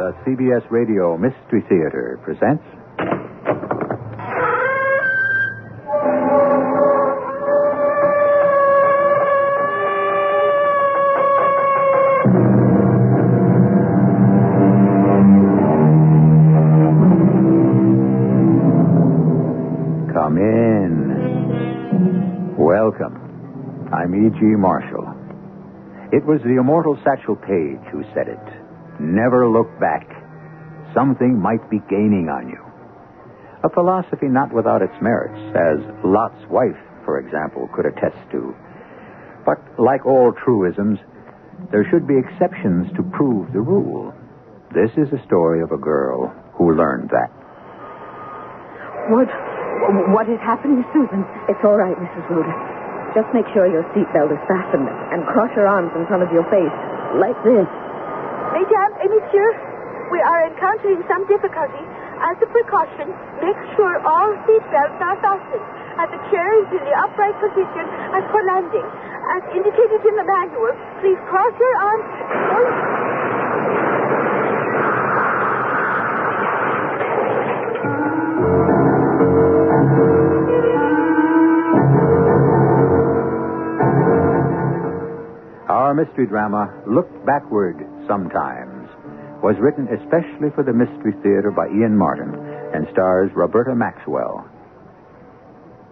The CBS Radio Mystery Theater presents... Come in. Welcome. I'm E.G. Marshall. It was the immortal Satchel Paige who said it. Never look back. Something might be gaining on you. A philosophy not without its merits, as Lot's wife, for example, could attest to. But like all truisms, there should be exceptions to prove the rule. This is the story of a girl who learned that. What is happening, Susan? It's all right, Mrs. Rhoda. Just make sure your seatbelt is fastened and cross your arms in front of your face, like this. Mesdames et messieurs, we are encountering some difficulty. As a precaution, make sure all seatbelts are fastened and the chair is in the upright position as for landing. As indicated in the manual, please cross your arms. Our mystery drama, Look Backward Sometimes, was written especially for the Mystery Theater by Ian Martin and stars Roberta Maxwell.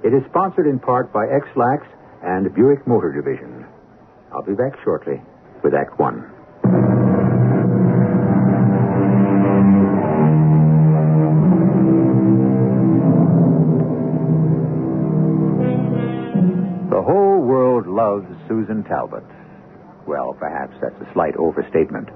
It is sponsored in part by X-Lax and Buick Motor Division. I'll be back shortly with Act One. The whole world loves Susan Talbot. Well, perhaps that's a slight overstatement.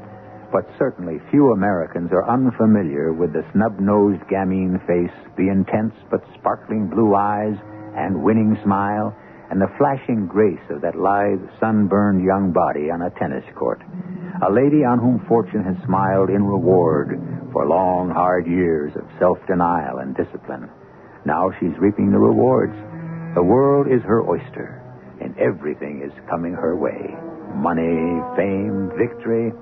But certainly few Americans are unfamiliar with the snub-nosed gamine face, the intense but sparkling blue eyes and winning smile, and the flashing grace of that lithe, sunburned young body on a tennis court. A lady on whom fortune has smiled in reward for long, hard years of self-denial and discipline. Now she's reaping the rewards. The world is her oyster, and everything is coming her way. Money, fame, victory,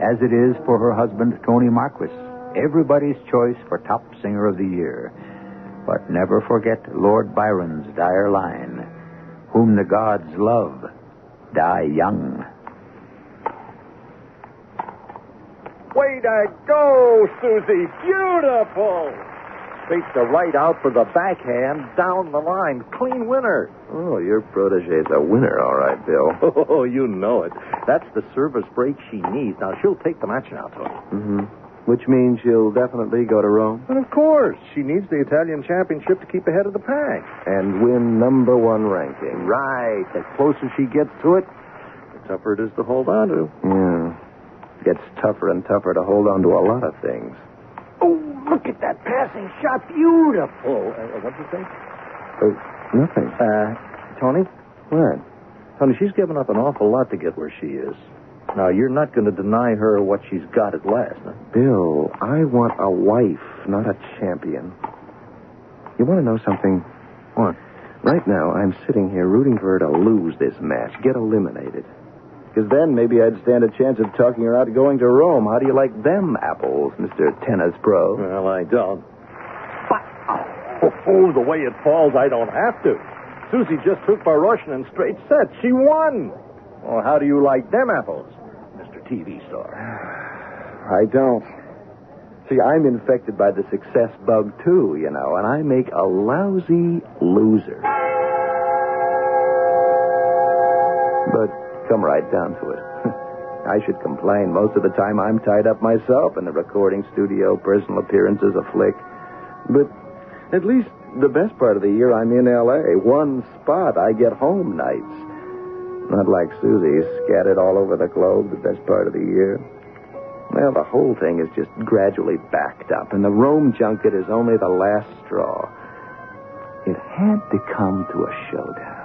as it is for her husband, Tony Marquis, everybody's choice for top singer of the year. But never forget Lord Byron's dire line, whom the gods love, die young. Way to go, Susie. Beautiful. Beats the right out for the backhand, down the line. Clean winner. Oh, your protege's a winner, all right, Bill. Oh, you know it. That's the service break she needs. Now, she'll take the match now, Tony. Mm-hmm. Which means she'll definitely go to Rome? But of course. She needs the Italian championship to keep ahead of the pack. And win #1 ranking. Right. The closer she gets to it, the tougher it is to hold on to. Yeah. Gets tougher and tougher to hold on to a lot of things. Oh, look at that passing shot. Beautiful. What'd you say? Nothing. Tony? What? Tony, she's given up an awful lot to get where she is. Now, you're not going to deny her what she's got at last, huh? Bill, I want a wife, not a champion. You want to know something? What? Right now, I'm sitting here rooting for her to lose this match, get eliminated. Because then maybe I'd stand a chance of talking her out of going to Rome. How do you like them apples, Mr. Tennis Pro? Well, I don't. Oh, the way it falls, I don't have to. Susie just took Baroshin in straight sets. She won. Well, how do you like them apples, Mr. TV star? I don't. See, I'm infected by the success bug, too, you know, and I make a lousy loser. But come right down to it. I should complain. Most of the time I'm tied up myself in the recording studio, personal appearances, a flick. But at least the best part of the year I'm in L.A. One spot. I get home nights. Not like Susie, scattered all over the globe the best part of the year. Well, the whole thing is just gradually backed up, and the Rome junket is only the last straw. It had to come to a showdown.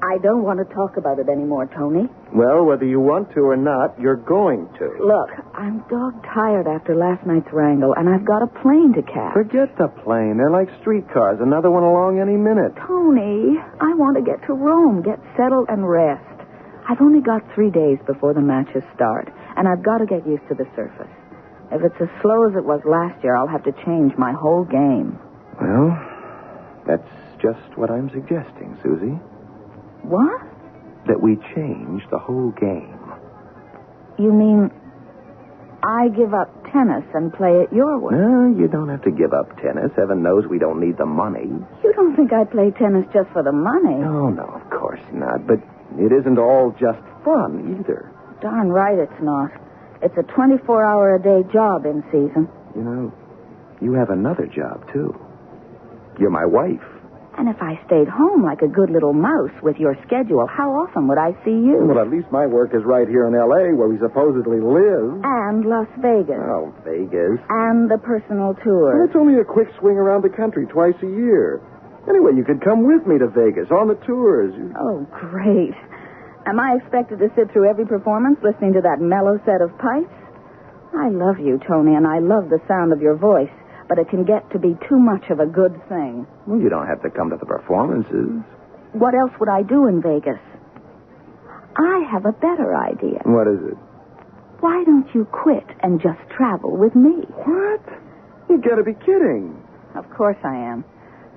I don't want to talk about it anymore, Tony. Well, whether you want to or not, you're going to. Look, I'm dog-tired after last night's wrangle, and I've got a plane to catch. Forget the plane. They're like streetcars. Another one along any minute. Tony, I want to get to Rome, get settled and rest. I've only got 3 days before the matches start, and I've got to get used to the surface. If it's as slow as it was last year, I'll have to change my whole game. Well, that's just what I'm suggesting, Susie. What? That we change the whole game. You mean I give up tennis and play it your way? No, you don't have to give up tennis. Heaven knows we don't need the money. You don't think I play tennis just for the money? No, of course not. But it isn't all just fun either. Darn right it's not. It's a 24-hour-a-day job in season. You know, you have another job, too. You're my wife. And if I stayed home like a good little mouse with your schedule, how often would I see you? Well, at least my work is right here in L.A., where we supposedly live. And Las Vegas. Oh, Vegas. And the personal Well, tour. it's only a quick swing around the country twice a year. Anyway, you could come with me to Vegas on the tours. Oh, great. Am I expected to sit through every performance listening to that mellow set of pipes? I love you, Tony, and I love the sound of your voice, but it can get to be too much of a good thing. Well, you don't have to come to the performances. What else would I do in Vegas? I have a better idea. What is it? Why don't you quit and just travel with me? What? You gotta be kidding. Of course I am.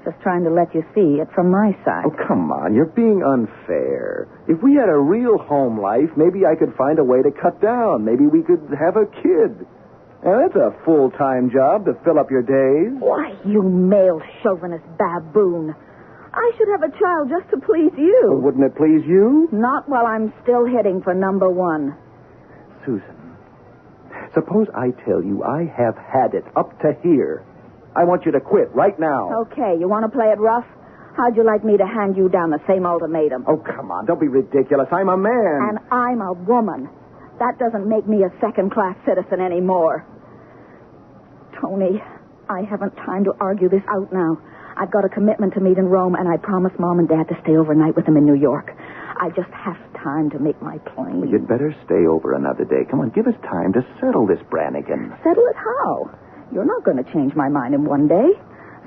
Just trying to let you see it from my side. Oh, come on. You're being unfair. If we had a real home life, maybe I could find a way to cut down. Maybe we could have a kid. Now, that's a full-time job to fill up your days. Why, you male chauvinist baboon. I should have a child just to please you. Well, wouldn't it please you? Not while I'm still hitting for number one. Susan, suppose I tell you I have had it up to here. I want you to quit right now. Okay, you want to play it rough? How'd you like me to hand you down the same ultimatum? Oh, come on. Don't be ridiculous. I'm a man. And I'm a woman. That doesn't make me a second-class citizen anymore. Tony, I haven't time to argue this out now. I've got a commitment to meet in Rome, and I promised Mom and Dad to stay overnight with them in New York. I just have time to make my plane. Well, you'd better stay over another day. Come on, give us time to settle this, Brannigan. Settle it how? You're not going to change my mind in one day.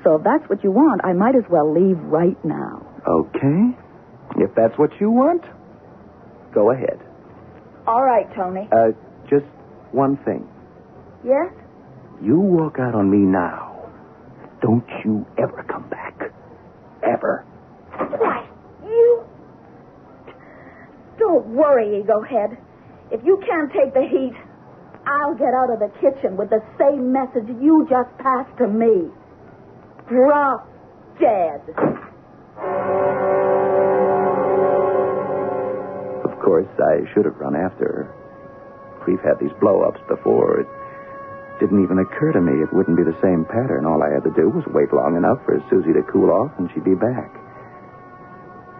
So if that's what you want, I might as well leave right now. Okay. If that's what you want, go ahead. All right, Tony. Just one thing. Yes? You walk out on me now. Don't you ever come back. Ever. Why, you... Don't worry, Egohead. If you can't take the heat, I'll get out of the kitchen with the same message you just passed to me. Drop dead. Of course, I should have run after her. We've had these blow-ups before. It didn't even occur to me it wouldn't be the same pattern. All I had to do was wait long enough for Susie to cool off, and she'd be back.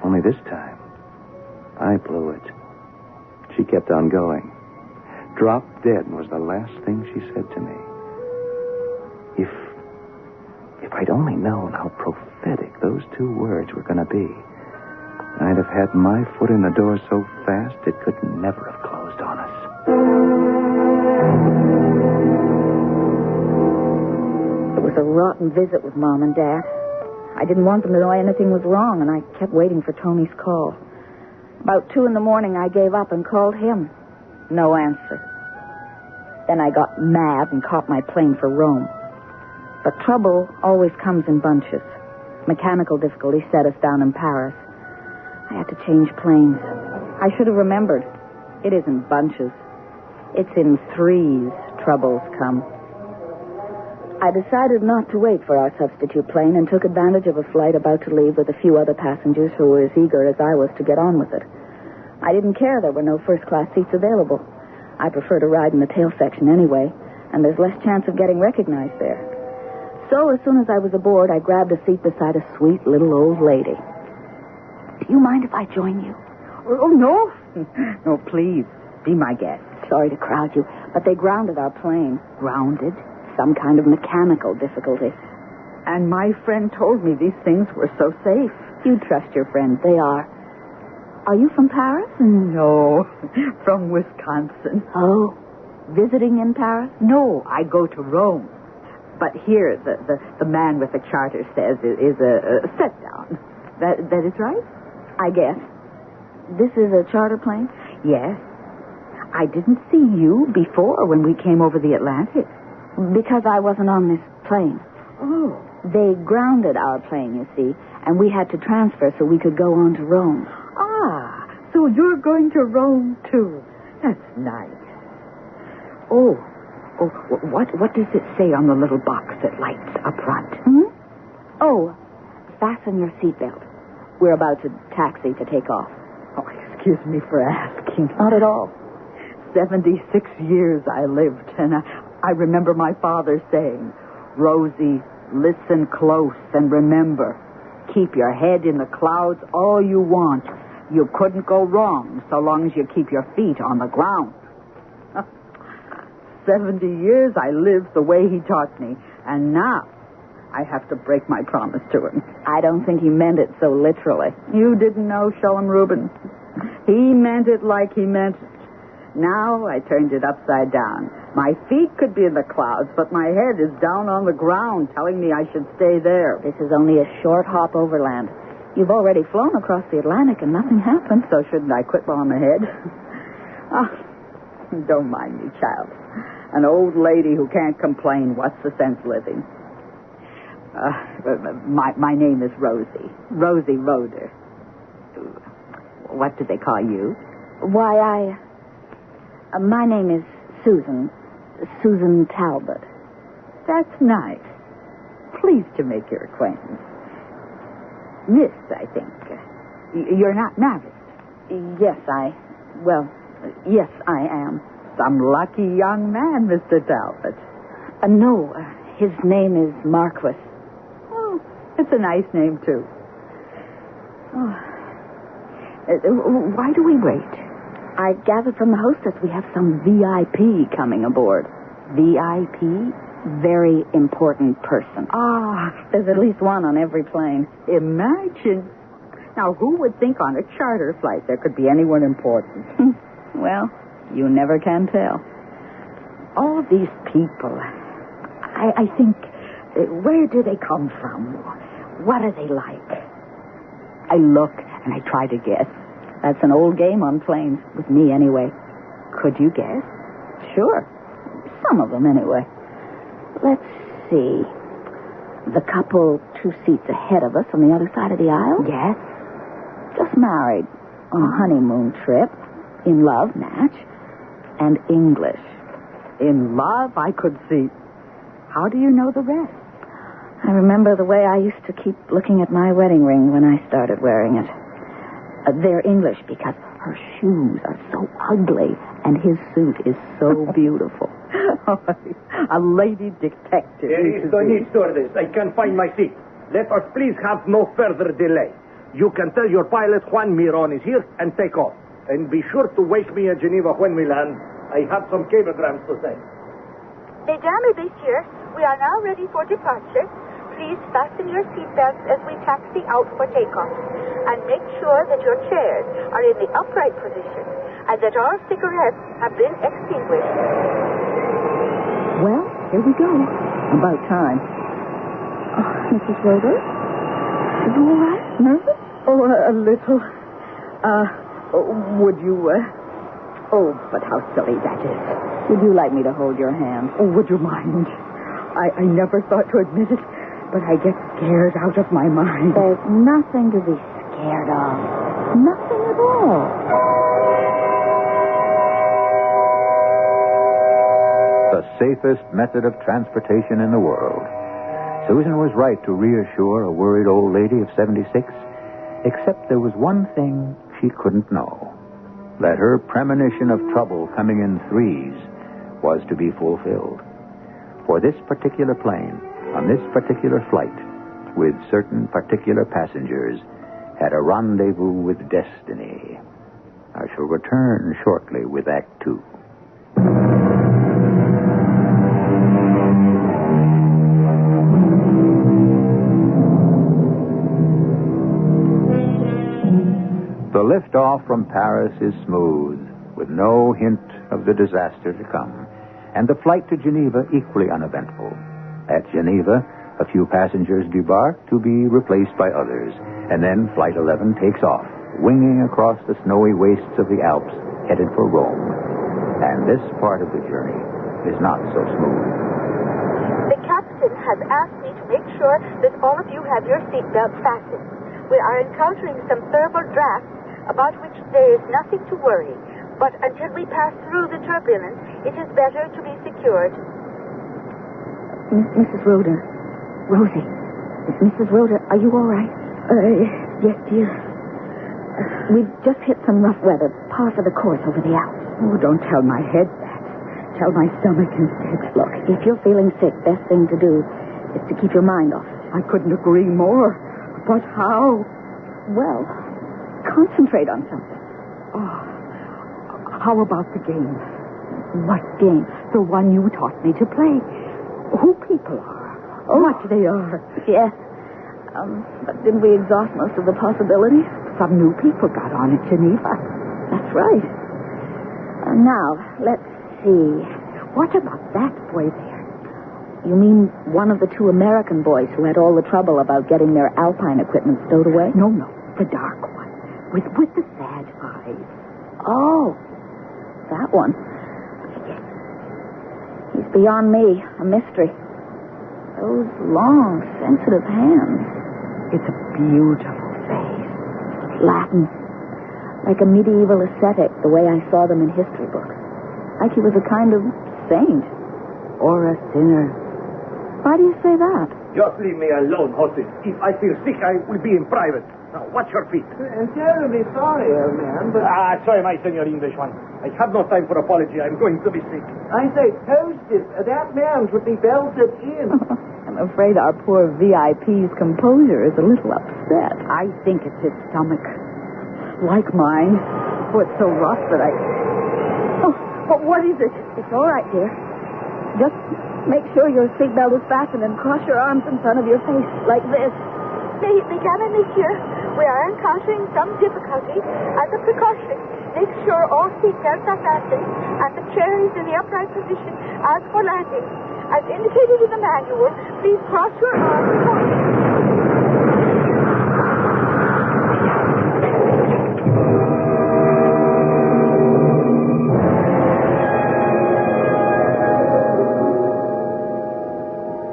Only this time, I blew it. She kept on going. Drop dead was the last thing she said to me. If I'd only known how prophetic those two words were going to be, I'd have had my foot in the door so fast it could never have closed on us. It was a rotten visit with Mom and Dad. I didn't want them to know anything was wrong, and I kept waiting for Tony's call. About 2 a.m, I gave up and called him. No answer. Then I got mad and caught my plane for Rome. But trouble always comes in bunches. Mechanical difficulty set us down in Paris. I had to change planes. I should have remembered. It isn't bunches. It's in threes troubles come. I decided not to wait for our substitute plane and took advantage of a flight about to leave with a few other passengers who were as eager as I was to get on with it. I didn't care there were no first-class seats available. I prefer to ride in the tail section anyway, and there's less chance of getting recognized there. So as soon as I was aboard, I grabbed a seat beside a sweet little old lady. Do you mind if I join you? Oh, no. No, please. Be my guest. Sorry to crowd you, but they grounded our plane. Grounded? Some kind of mechanical difficulty. And my friend told me these things were so safe. You trust your friends. They are. Are you from Paris? No, from Wisconsin. Oh, visiting in Paris? No, I go to Rome. But here, the man with the charter says it is a set-down. That is right? I guess. This is a charter plane? Yes. I didn't see you before when we came over the Atlantic. Because I wasn't on this plane. Oh. They grounded our plane, you see, and we had to transfer so we could go on to Rome. Ah, so you're going to Rome, too. That's nice. Oh, what does it say on the little box that lights up front? Oh, fasten your seatbelt. We're about to taxi to take off. Oh, excuse me for asking. Not at all. 76 years I lived, and I remember my father saying, Rosie, listen close and remember, keep your head in the clouds all you want. You couldn't go wrong so long as you keep your feet on the ground. 70 years I lived the way he taught me, and now I have to break my promise to him. I don't think he meant it so literally. You didn't know, Sean Rubin. He meant it like he meant it. Now I turned it upside down. My feet could be in the clouds, but my head is down on the ground, telling me I should stay there. This is only a short hop overland. You've already flown across the Atlantic and nothing happened. So shouldn't I quit while I'm ahead? Oh, don't mind me, child. An old lady who can't complain. What's the sense living? My name is Rosie. Rosie Roder. What do they call you? Why, my name is Susan. Susan Talbot. That's nice. Pleased to make your acquaintance. Miss, I think. You're not married? Yes, I am. Some lucky young man, Mr. Talbot. No, his name is Marquis. Oh, it's a nice name, too. Oh. Why do we wait? I gathered from the hostess we have some VIP coming aboard. VIP? Very important person. There's at least one on every plane. Imagine. Now, who would think on a charter flight there could be anyone important? Well, you never can tell. All these people, I think, where do they come from? What are they like? I look and I try to guess. That's an old game on planes, with me anyway. Could you guess? Sure. Some of them, anyway. Let's see. The couple 2 seats ahead of us on the other side of the aisle? Yes. Just married. On a honeymoon trip. In love, match. And English. In love, I could see. How do you know the rest? I remember the way I used to keep looking at my wedding ring when I started wearing it. They're English because her shoes are so ugly and his suit is so beautiful. A lady detective. There is no need, stewardess. I can't find my seat. Let us please have no further delay. You can tell your pilot Juan Miron is here and take off. And be sure to wake me at Geneva when we land. I have some cablegrams to send. Mesdames et messieurs, we are now ready for departure. Please fasten your seatbelts as we taxi out for takeoff. And make sure that your chairs are in the upright position and that all cigarettes have been extinguished. Well, here we go. About time. Mrs. Roder? Are you all right? Nervous? Oh, a little. Would you, Oh, but how silly that is. Would you like me to hold your hand? Oh, would you mind? I never thought to admit it, but I get scared out of my mind. There's nothing to be scared of. Nothing at all. The safest method of transportation in the world. Susan was right to reassure a worried old lady of 76, except there was one thing she couldn't know. That her premonition of trouble coming in threes was to be fulfilled. For this particular plane, on this particular flight, with certain particular passengers, had a rendezvous with destiny. I shall return shortly with Act 2. The liftoff from Paris is smooth, with no hint of the disaster to come, and the flight to Geneva equally uneventful. At Geneva, a few passengers debark to be replaced by others, and then Flight 11 takes off, winging across the snowy wastes of the Alps, headed for Rome. And this part of the journey is not so smooth. The captain has asked me to make sure that all of you have your seatbelts fastened. We are encountering some thermal drafts about which there is nothing to worry. But until we pass through the turbulence, it is better to be secured. Mrs. Rhoda. Rosie. Mrs. Rhoda, are you all right? Yes, dear. We've just hit some rough weather, par for the course over the Alps. Oh, don't tell my head that. Tell my stomach instead. Look, if you're feeling sick, best thing to do is to keep your mind off it. I couldn't agree more. But how? Well, concentrate on something. Oh, how about the game? What game? The one you taught me to play. Who people are. What they are. Yes. But didn't we exhaust most of the possibilities? Some new people got on at Geneva. That's right. Now, let's see. What about that boy there? You mean one of the two American boys who had all the trouble about getting their alpine equipment stowed away? No, the dark one. With the sad eyes. Oh, that one. He's beyond me, a mystery. Those long, sensitive hands. It's a beautiful face. Latin. Like a medieval ascetic, the way I saw them in history books. Like he was a kind of saint. Or a sinner. Why do you say that? Just leave me alone, hostess. If I feel sick, I will be in private. Now, watch your feet. I'm terribly sorry, old man, but... Sorry, my senor English one. I have no time for apology. I'm going to be sick. I say, hostess, that man should be belted in. I'm afraid our poor VIP's composure is a little upset. I think it's his stomach. Like mine. Oh, it's so rough that I... Oh, what is it? It's all right, dear. Just make sure your seatbelt is fastened and cross your arms in front of your face, like this. Madame and Monsieur, we are encountering some difficulty. As a precaution, make sure all seatbelts are fastened and the chair is in the upright position as for landing. As indicated in the manual, please cross your arms.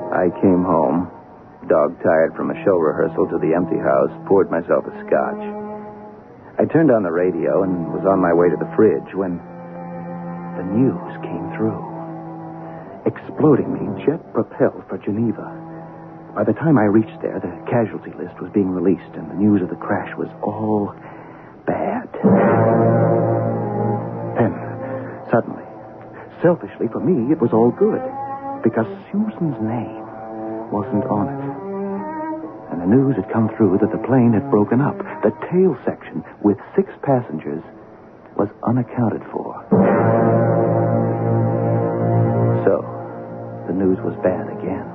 I came home, dog-tired from a show rehearsal to the empty house, poured myself a scotch. I turned on the radio and was on my way to the fridge when the news came through. Explodingly jet-propelled for Geneva. By the time I reached there, the casualty list was being released, and the news of the crash was all bad. Then, suddenly, selfishly for me, it was all good, because Susan's name wasn't on it. And the news had come through that the plane had broken up. The tail section, with 6 passengers, was unaccounted for. So, the news was bad again.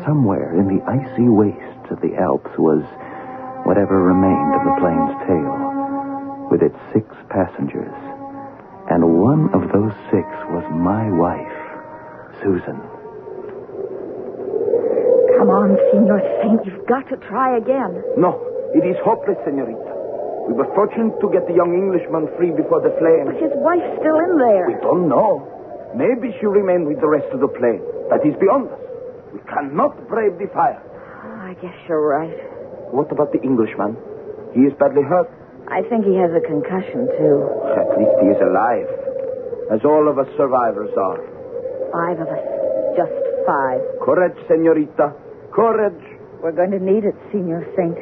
Somewhere in the icy wastes of the Alps was whatever remained of the plane's tail, with its 6 passengers. And one of those 6 was my wife, Susan. Come on, Senor Saint. You've got to try again. No, it is hopeless, senorita. We were fortunate to get the young Englishman free before the flame. But his wife's still in there. We don't know. Maybe she remained with the rest of the plane. That is beyond us. We cannot brave the fire. Oh, I guess you're right. What about the Englishman? He is badly hurt. I think he has a concussion, too. At least he is alive. As all of us survivors are. 5 of us. Just 5. Courage, senorita. Courage. We're going to need it, Senor Saint.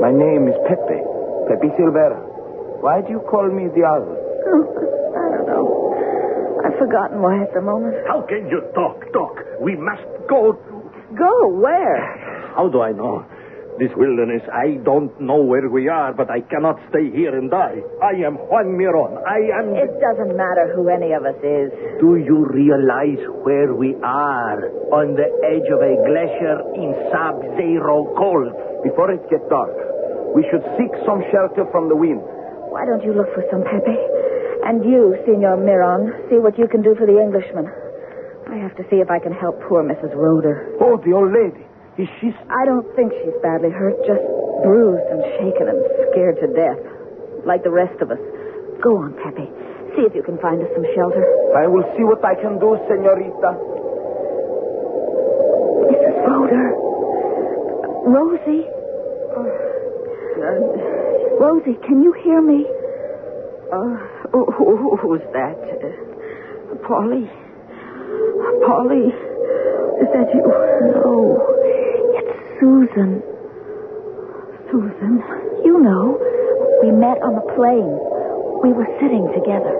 My name is Pepe. Pepe Silvera. Why do you call me the other? Oh, I don't know. I've forgotten why at the moment. How can you talk? We must go to... Go? Where? How do I know? This wilderness, I don't know where we are, but I cannot stay here and die. I am Juan Miron. It doesn't matter who any of us is. Do you realize where we are? On the edge of a glacier in sub-zero cold. Before it gets dark, we should seek some shelter from the wind. Why don't you look for some, Pepe? And you, Senor Miron, see what you can do for the Englishman. I have to see if I can help poor Mrs. Roder. Oh, the old lady. Is she... I don't think she's badly hurt, just bruised and shaken and scared to death. Like the rest of us. Go on, Pepe. See if you can find us some shelter. I will see what I can do, senorita. Mrs. Roder. Rosie. Rosie, can you hear me? Who's that? Polly. Polly, is that you? No, it's Susan. Susan? You know, we met on the plane. We were sitting together.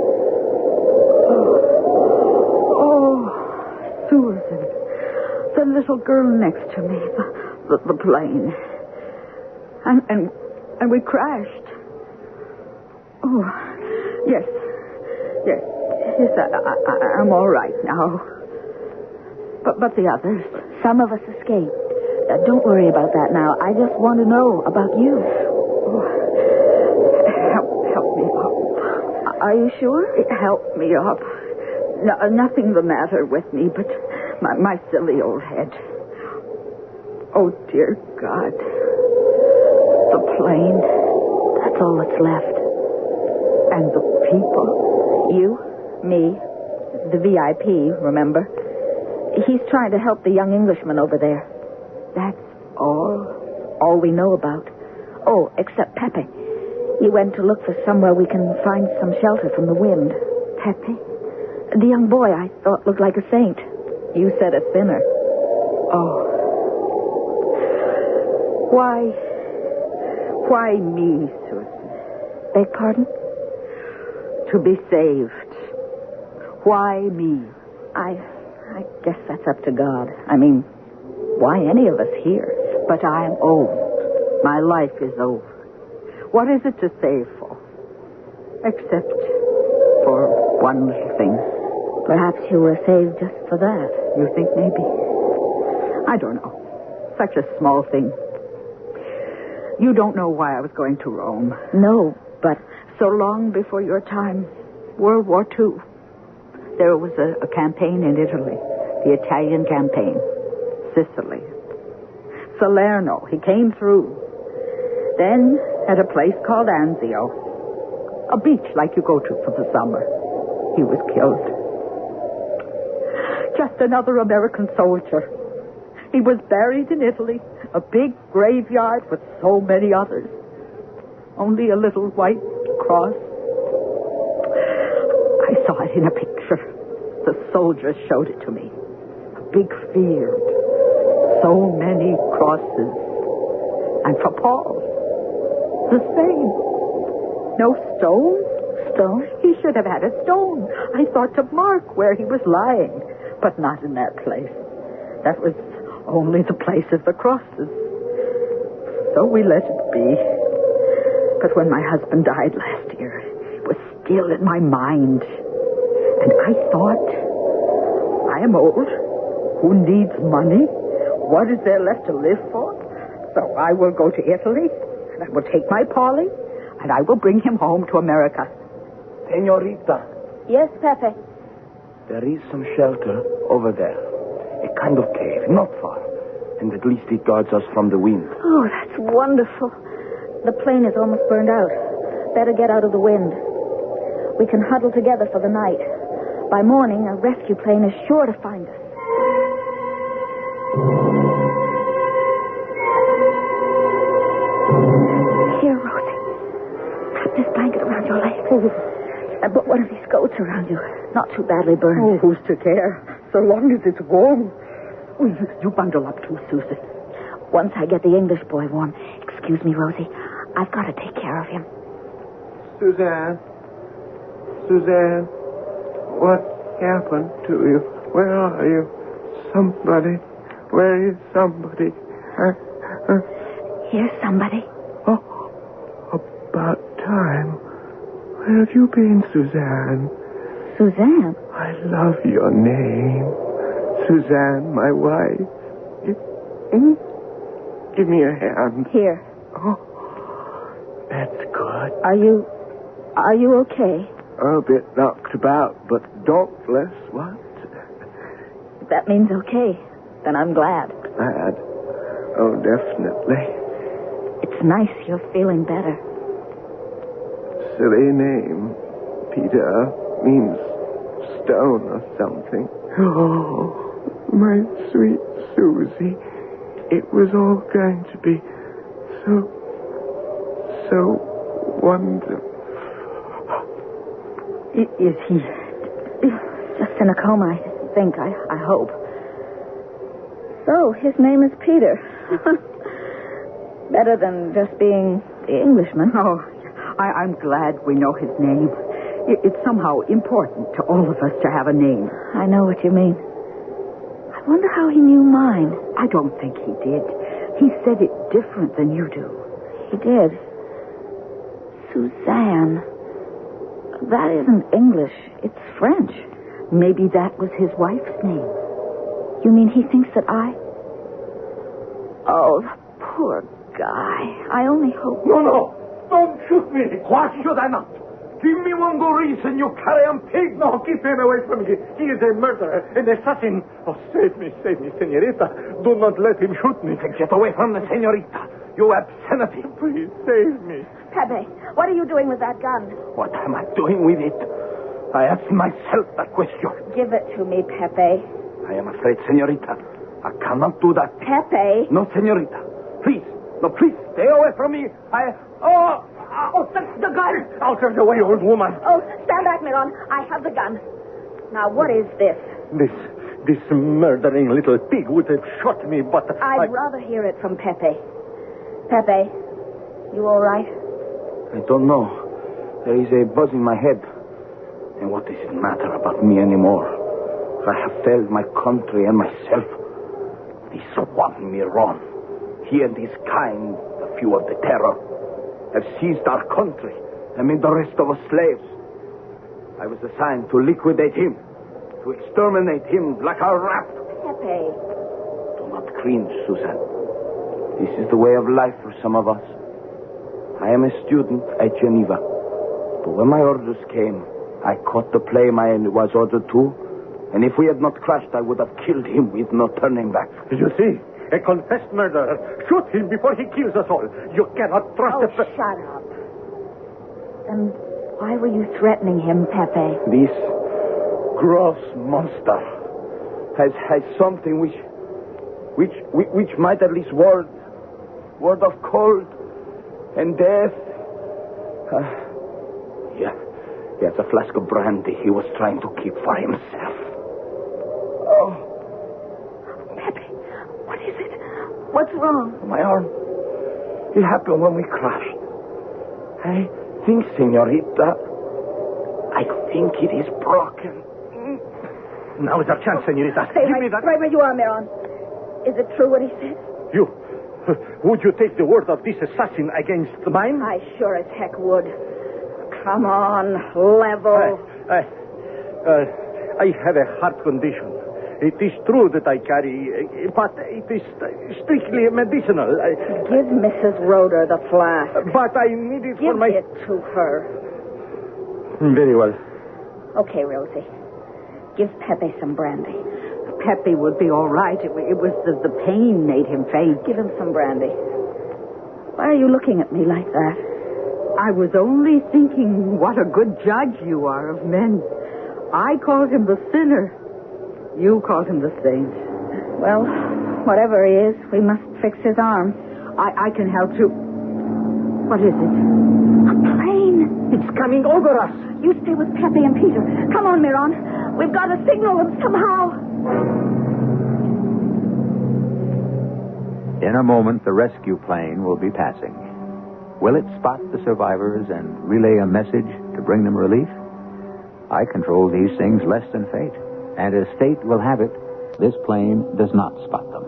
Oh, Susan. The little girl next to me. The plane. And we crashed. Oh, yes. Yes, I'm all right now. But the others? Some of us escaped. Don't worry about that now. I just want to know about you. Oh, help me up. Are you sure? Help me up. Nothing the matter with me but my silly old head. Oh, dear God. The plane. That's all that's left. And the people. You, me, the VIP, remember? He's trying to help the young Englishman over there. That's all? All we know about. Oh, except Pepe. He went to look for somewhere we can find some shelter from the wind. Pepe? The young boy I thought looked like a saint. You said a sinner. Oh. Why me, Susan? Beg pardon? To be saved. Why me? I guess that's up to God. I mean, why any of us here? But I'm old. My life is over. What is it to save for? Except for one little thing. Perhaps you were saved just for that. You think maybe? I don't know. Such a small thing. You don't know why I was going to Rome. No, but so long before your time, World War II, there was a campaign in Italy, the Italian campaign, Sicily. Salerno, he came through. Then at a place called Anzio, a beach like you go to for the summer, he was killed. Just another American soldier. He was buried in Italy, a big graveyard with so many others. Only a little white cross. I saw it in a picture. The soldiers showed it to me. A big field. So many crosses. And for Paul, the same. No stone? Stone? He should have had a stone. I thought to mark where he was lying, but not in that place. That was only the place of the crosses. So we let it be. But when my husband died last year, it was still in my mind. And I thought, I am old. Who needs money? What is there left to live for? So I will go to Italy, and I will take my Polly, and I will bring him home to America. Senorita. Yes, Pepe. There is some shelter over there. A kind of cave, not far. And at least it guards us from the wind. Oh, that's wonderful. The plane is almost burned out. Better get out of the wind. We can huddle together for the night. By morning, a rescue plane is sure to find us. Here, Rosie. Wrap this blanket around your legs. And put one of these coats around you. Not too badly burned. Oh, who's to care? So long as it's warm. Oh, you bundle up too, Susan. Once I get the English boy warm. Excuse me, Rosie. I've got to take care of him. Suzanne, what happened to you? Where are you? Somebody. Where is somebody? Here's somebody. Oh, about time. Where have you been, Suzanne? Suzanne? I love your name. Suzanne, my wife. Give me a hand. Here. Oh, that's good. Are you okay? A bit knocked about, but dauntless. What? That means okay. Then I'm glad. Glad? Oh, definitely. It's nice you're feeling better. Silly name. Peter means stone or something. Oh, my sweet Susie. It was all going to be so wonderful. Is he just in a coma, I think, I hope. So, his name is Peter. Better than just being the Englishman. Oh, I'm glad we know his name. It's somehow important to all of us to have a name. I know what you mean. I wonder how he knew mine. I don't think he did. He said it different than you do. He did. Suzanne. That isn't English. It's French. Maybe that was his wife's name. You mean he thinks that I... Oh, the poor guy. I only hope... No. Don't shoot me. Why should I not? Give me one good reason, you carrion pig. No, keep him away from me. He is a murderer, an assassin. Oh, save me, senorita. Do not let him shoot me. Get away from the senorita. You obscenity. Please, save me. Pepe, what are you doing with that gun? What am I doing with it? I ask myself that question. Give it to me, Pepe. I am afraid, senorita. I cannot do that. Pepe. No, senorita. Please. No, please. Stay away from me. The gun. Out of the way, old woman. Oh, stand back, Miron. I have the gun. Now, what is this? This murdering little pig would have shot me, but... I'd rather hear it from Pepe. Pepe, you all right? I don't know. There is a buzz in my head. And what does it matter about me anymore? I have failed my country and myself. This one Miron, he and his kind, a few of the terror, have seized our country and made the rest of us slaves. I was assigned to liquidate him, to exterminate him like a rat. Pepe. Do not cringe, Susan. This is the way of life for some of us. I am a student at Geneva. But when my orders came, I caught the plane I was ordered to. And if we had not crashed, I would have killed him with no turning back. You see? A confessed murderer. Shoot him before he kills us all. You cannot trust shut up. And why were you threatening him, Pepe? This gross monster has something which might at least ward of cold and death. He has a flask of brandy he was trying to keep for himself. Oh. Pepe, what is it? What's wrong? My arm. It happened when we crashed. I think, senorita, it is broken. Now is our chance, senorita. Stay Give me that. right where you are, Miron. Is it true what he said? Would you take the word of this assassin against mine? I sure as heck would. Come on, level. I have a heart condition. It is true that I carry, but it is strictly medicinal. Give Mrs. Roeder the flask. But I need it for my... Give it to her. Very well. Okay, Rosie. Give Pepe some brandy. Pepe would be all right. It was the pain made him faint. Give him some brandy. Why are you looking at me like that? I was only thinking what a good judge you are of men. I called him the sinner. You called him the saint. Well, whatever he is, we must fix his arm. I can help you. What is it? A plane. It's coming over us. You stay with Pepe and Peter. Come on, Miron. We've got to signal them somehow. In a moment, the rescue plane will be passing. Will it spot the survivors and relay a message to bring them relief? I control these things less than fate. And as fate will have it, this plane does not spot them.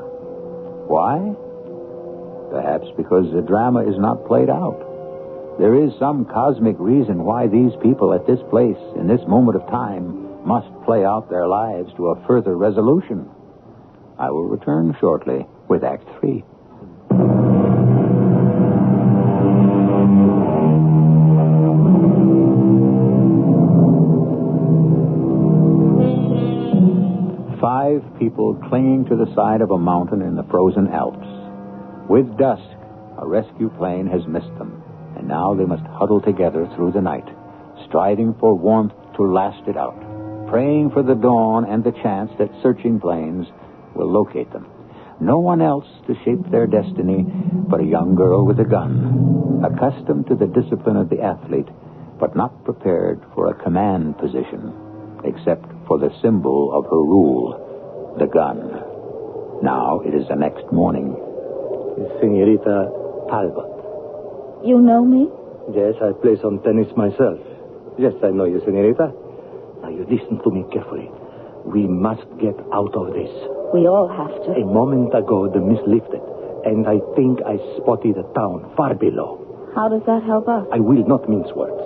Why? Perhaps because the drama is not played out. There is some cosmic reason why these people at this place, in this moment of time, must play out their lives to a further resolution. I will return shortly with Act 3. Five people clinging to the side of a mountain in the frozen Alps. With dusk, a rescue plane has missed them, and now they must huddle together through the night, striving for warmth to last it out, praying for the dawn and the chance that searching planes will locate them. No one else to shape their destiny but a young girl with a gun, accustomed to the discipline of the athlete, but not prepared for a command position, except for the symbol of her rule, the gun. Now it is the next morning. Senorita Talbot. You know me? Yes, I play some tennis myself. Yes, I know you, senorita. Now you listen to me carefully. We must get out of this. We all have to. A moment ago, the mist lifted, and I think I spotted a town far below. How does that help us? I will not mince words.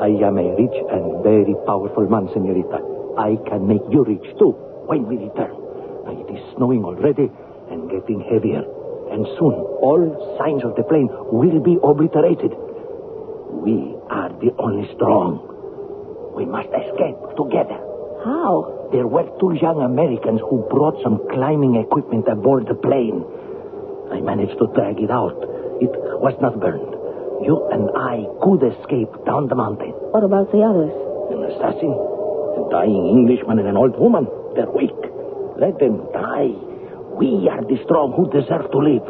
I am a rich and very powerful man, senorita. I can make you rich, too, when we return. Now, it is snowing already and getting heavier. And soon, all signs of the plane will be obliterated. We are the only strong. We must escape together. How? There were two young Americans who brought some climbing equipment aboard the plane. I managed to drag it out. It was not burned. You and I could escape down the mountain. What about the others? An assassin, a dying Englishman, and an old woman. They're weak. Let them die. We are the strong who deserve to live.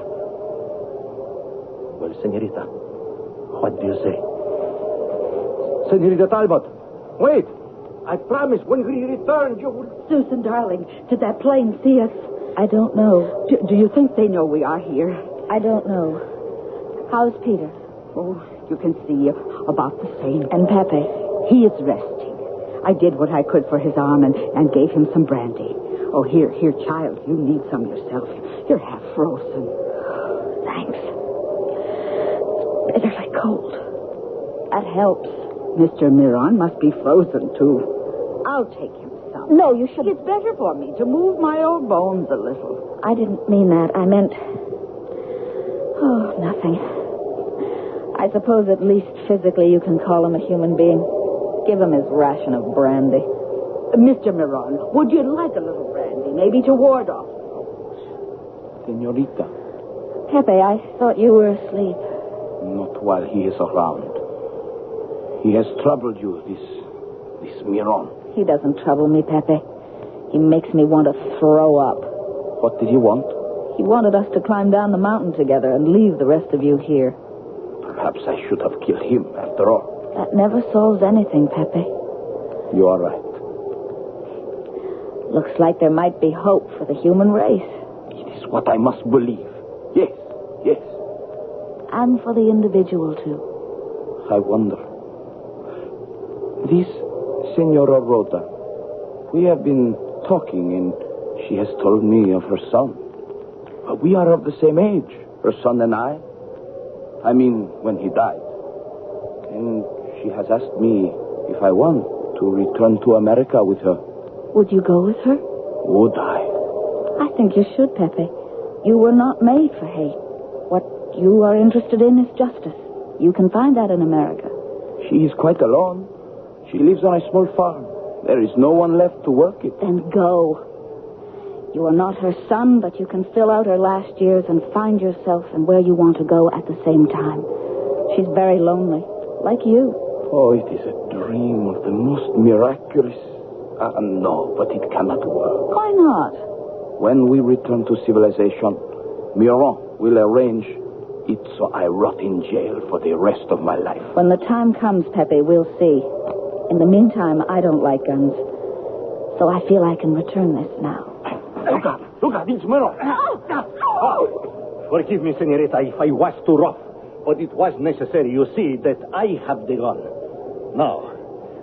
Well, senorita, what do you say? Senorita Talbot, wait. I promise when we return, you will... Susan, darling, did that plane see us? I don't know. Do you think they know we are here? I don't know. How's Peter? Oh, you can see about the same. And Pepe? He is resting. I did what I could for his arm and gave him some brandy. Oh, here, child, you need some yourself. You're half frozen. Thanks. It's like cold. That helps. Mr. Miron must be frozen, too. I'll take him some. No, you shouldn't. It's better for me to move my old bones a little. I didn't mean that. I meant... Oh, nothing. I suppose at least physically you can call him a human being. Give him his ration of brandy. Mr. Miron, would you like a little brandy, maybe to ward off? Senorita. Pepe, I thought you were asleep. Not while he is around. He has troubled you, this Miron. He doesn't trouble me, Pepe. He makes me want to throw up. What did he want? He wanted us to climb down the mountain together and leave the rest of you here. Perhaps I should have killed him, after all. That never solves anything, Pepe. You are right. Looks like there might be hope for the human race. It is what I must believe. Yes. And for the individual, too. I wonder. This Senora Rhoda, we have been talking, and she has told me of her son. We are of the same age, her son and I. I mean, when he died. And she has asked me if I want to return to America with her. Would you go with her? Would I? I think you should, Pepe. You were not made for hate. What you are interested in is justice. You can find that in America. She is quite alone. She lives on a small farm. There is no one left to work it. Then go. You are not her son, but you can fill out her last years and find yourself and where you want to go at the same time. She's very lonely, like you. Oh, it is a dream of the most miraculous... no, but it cannot work. Why not? When we return to civilization, Miron will arrange it so I rot in jail for the rest of my life. When the time comes, Pepe, we'll see. In the meantime, I don't like guns. So I feel I can return this now. Look at it's Miron. Forgive me, senorita, if I was too rough. But it was necessary, you see, that I have the gun. Now,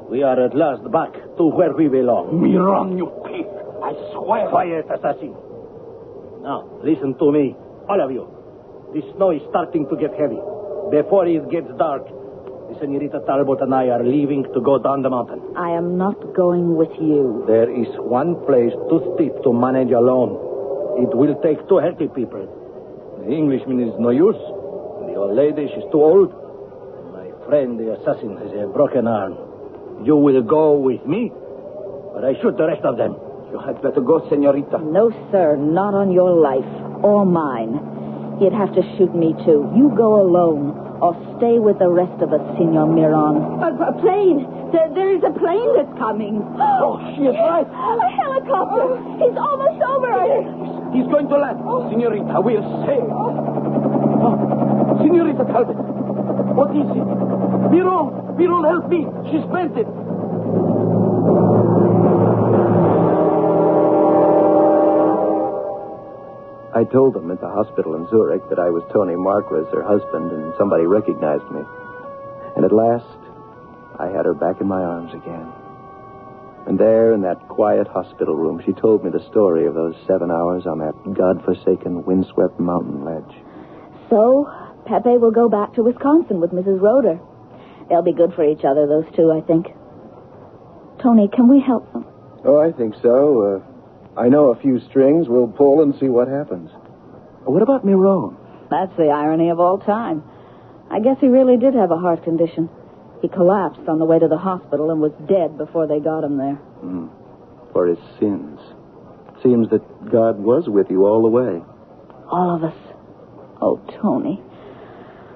we are at last back to where we belong. Miron, you pig! I swear. Quiet, assassin. Now, listen to me, all of you. The snow is starting to get heavy. Before it gets dark, the Senorita Talbot and I are leaving to go down the mountain. I am not going with you. There is one place too steep to manage alone. It will take two healthy people. The Englishman is no use. The old lady, she's too old. My friend, the assassin, has a broken arm. You will go with me, or I shoot the rest of them. You had better go, senorita. No, sir, not on your life or mine. You'd have to shoot me, too. You go alone. or stay with the rest of us, Senor Miron. A plane! There is a plane that's coming. Oh, she is right. A helicopter. He's almost over us. He's going to land. Senorita, we're safe. Oh, Senorita Talbot, what is it? Miron, help me. She's fainted. I told them at the hospital in Zurich that I was Tony Marquez, her husband, and somebody recognized me. And at last, I had her back in my arms again. And there, in that quiet hospital room, she told me the story of those 7 hours on that godforsaken, windswept mountain ledge. So, Pepe will go back to Wisconsin with Mrs. Roeder. They'll be good for each other, those two, I think. Tony, can we help them? Oh, I think so. I know a few strings. We'll pull and see what happens. What about Miron? That's the irony of all time. I guess he really did have a heart condition. He collapsed on the way to the hospital and was dead before they got him there. For his sins. Seems that God was with you all the way. All of us. Oh, Tony.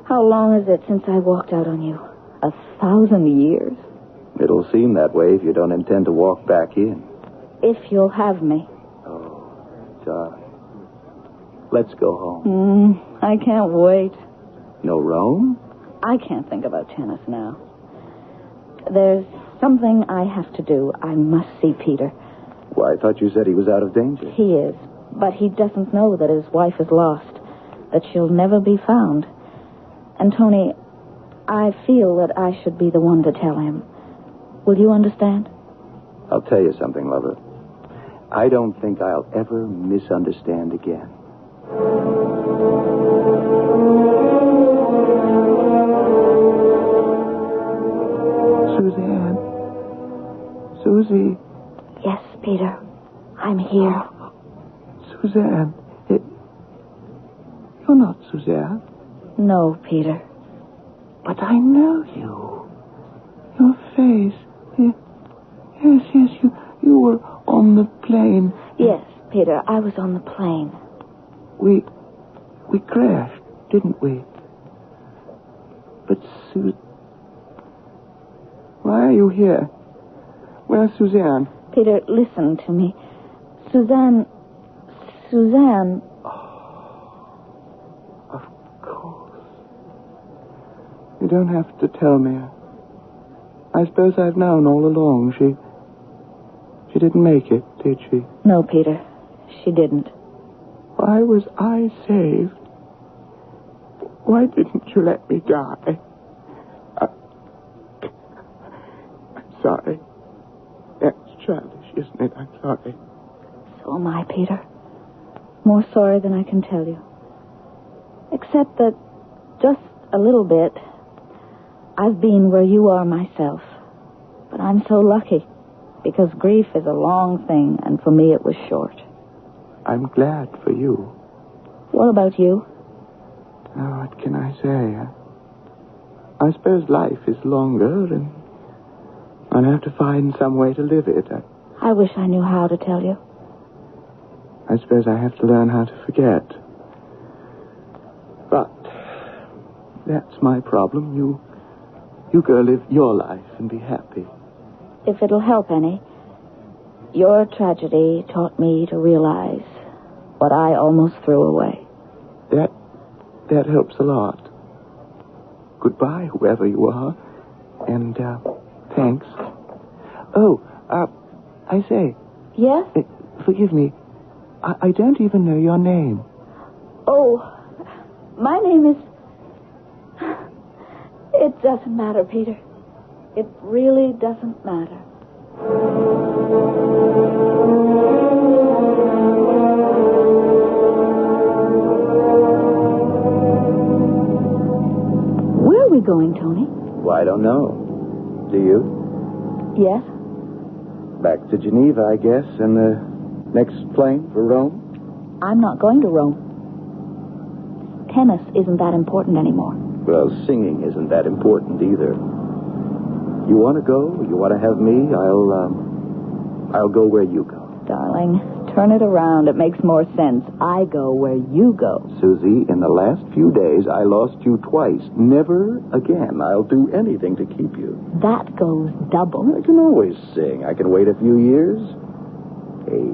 How long is it since I walked out on you? 1,000 years? It'll seem that way if you don't intend to walk back in. If you'll have me. Oh, darling. Let's go home. I can't wait. No Rome? I can't think about tennis now. There's something I have to do. I must see Peter. Why, I thought you said he was out of danger. He is, but he doesn't know that his wife is lost, that she'll never be found. And, Tony, I feel that I should be the one to tell him. Will you understand? I'll tell you something, lover. I don't think I'll ever misunderstand again. Suzanne. Susie. Yes, Peter. I'm here. Suzanne. You're not Suzanne. No, Peter. But I know you. Your face. Yes, you were on the plane. Yes, Peter, I was on the plane. We crashed, didn't we? But why are you here? Where's Suzanne? Peter, listen to me. Suzanne... Of course. You don't have to tell me. I suppose I've known all along. She didn't make it, did she? No, Peter. She didn't. Why was I saved? Why didn't you let me die? I'm sorry. That's childish, isn't it? I'm sorry. So am I, Peter. More sorry than I can tell you. Except that, just a little bit, I've been where you are myself. But I'm so lucky, because grief is a long thing, and for me it was short. I'm glad for you. What about you? Oh, what can I say? I suppose life is longer, and I'll have to find some way to live it. I wish I knew how to tell you. I suppose I have to learn how to forget. But that's my problem. You go live your life and be happy. If it'll help any, your tragedy taught me to realize what I almost threw away. That helps a lot. Goodbye, whoever you are. And, thanks. Oh, I say. Yes? Forgive me. I don't even know your name. Oh, my name is... It doesn't matter, Peter. It really doesn't matter. Where are we going, Tony? Well, I don't know. Do you? Yes. Back to Geneva, I guess, and the next plane for Rome? I'm not going to Rome. Tennis isn't that important anymore. Well, singing isn't that important either. You want to go? You want to have me? I'll go where you go. Darling, Turn it around. It makes more sense. I go where you go. Susie, in the last few days, I lost you twice. Never again. I'll do anything to keep you. That goes double. I can always sing. I can wait a few years. Hey,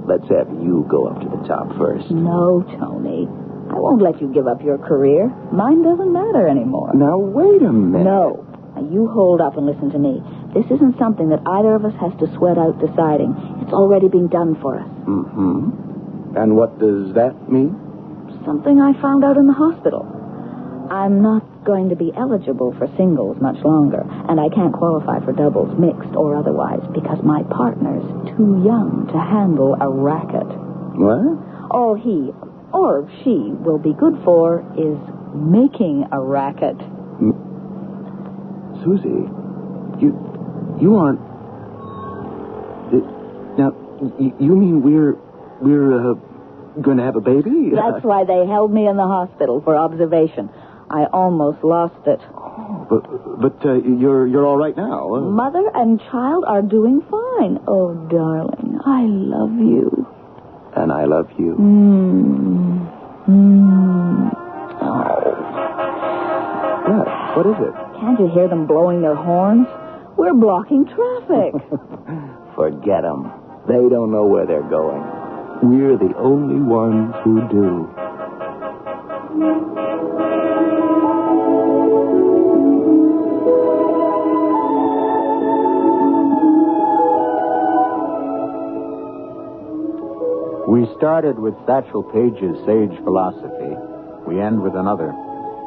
let's have you go up to the top first. No, Tony. I won't let you give up your career. Mine doesn't matter anymore. Now, wait a minute. No. Now, you hold up and listen to me. This isn't something that either of us has to sweat out deciding. It's already being done for us. Mm-hmm. And what does that mean? Something I found out in the hospital. I'm not going to be eligible for singles much longer, and I can't qualify for doubles, mixed or otherwise, because my partner's too young to handle a racket. What? All he or she will be good for is making a racket. Susie, you aren't... Now, you mean we're going to have a baby? That's why they held me in the hospital for observation. I almost lost it. Oh, but you're all right now. Mother and child are doing fine. Oh, darling, I love you. And I love you. Oh. What is it? Can't you hear them blowing their horns? We're blocking traffic. Forget them. They don't know where they're going. We're the only ones who do. We started with Satchel Paige's sage philosophy. We end with another.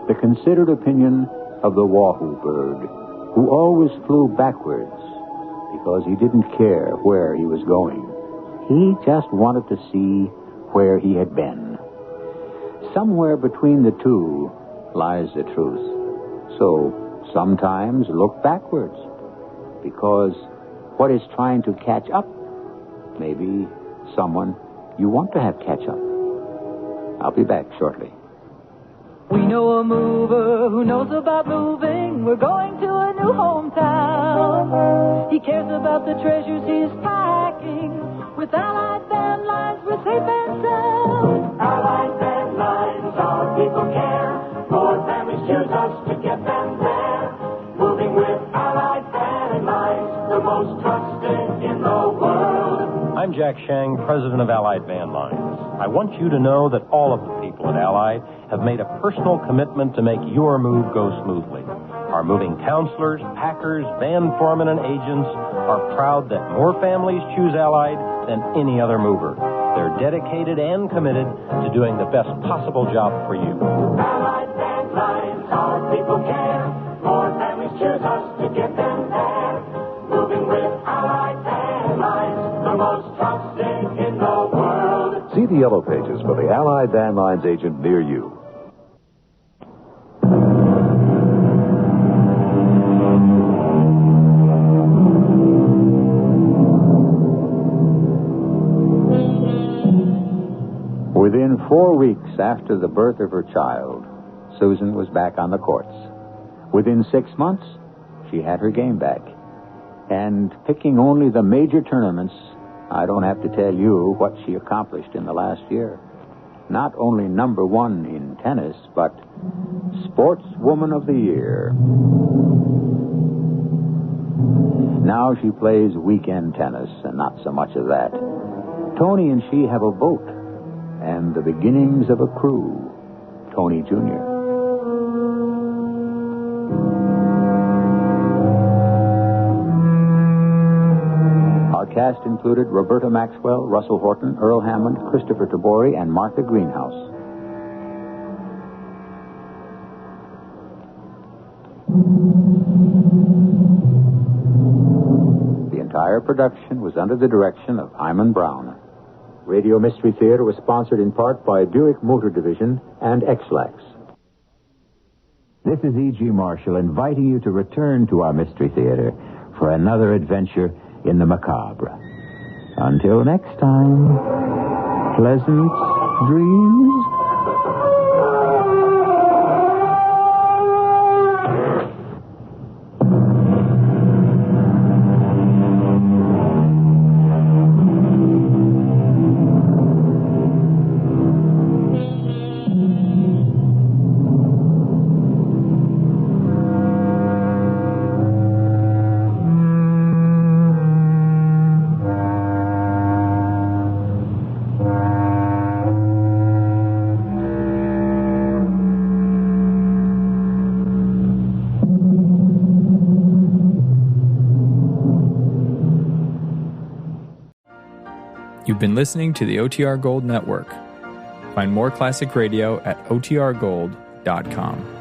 The considered opinion of the wahoo bird, who always flew backwards because he didn't care where he was going. He just wanted to see where he had been. Somewhere between the two lies the truth. So sometimes look backwards, because what is trying to catch up may be someone you want to have catch up. I'll be back shortly. We know a mover who knows about moving. We're going to a new hometown. He cares about the treasures he's packing. With Allied Van Lines, we're safe and sound. Allied Van Lines, our people care. More families choose us to get them there. Moving with Allied Van Lines, the most trusted in the world. I'm Jack Shang, president of Allied Van Lines. I want you to know that all of the people at Allied have made a personal commitment to make your move go smoothly. Our moving counselors, packers, van foremen, and agents are proud that more families choose Allied than any other mover. They're dedicated and committed to doing the best possible job for you. Allied Van Lines, our people care. More families choose us to get them there. Moving with Allied Van Lines, the most trusted in the world. See the yellow pages for the Allied Van Lines agent near you. Within 4 weeks after the birth of her child, Susan was back on the courts. Within 6 months, she had her game back. And picking only the major tournaments, I don't have to tell you what she accomplished in the last year. Not only #1 in tennis, but Sportswoman of the Year. Now she plays weekend tennis, and not so much of that. Tony and she have a boat, and the beginnings of a crew. Tony Jr. Our cast included Roberta Maxwell, Russell Horton, Earl Hammond, Christopher Tabori, and Martha Greenhouse. The entire production was under the direction of Hyman Brown. Radio Mystery Theater was sponsored in part by Buick Motor Division and X-Lax. This is E.G. Marshall inviting you to return to our Mystery Theater for another adventure in the macabre. Until next time, pleasant dreams. You've been listening to the OTR Gold Network. Find more classic radio at otrgold.com.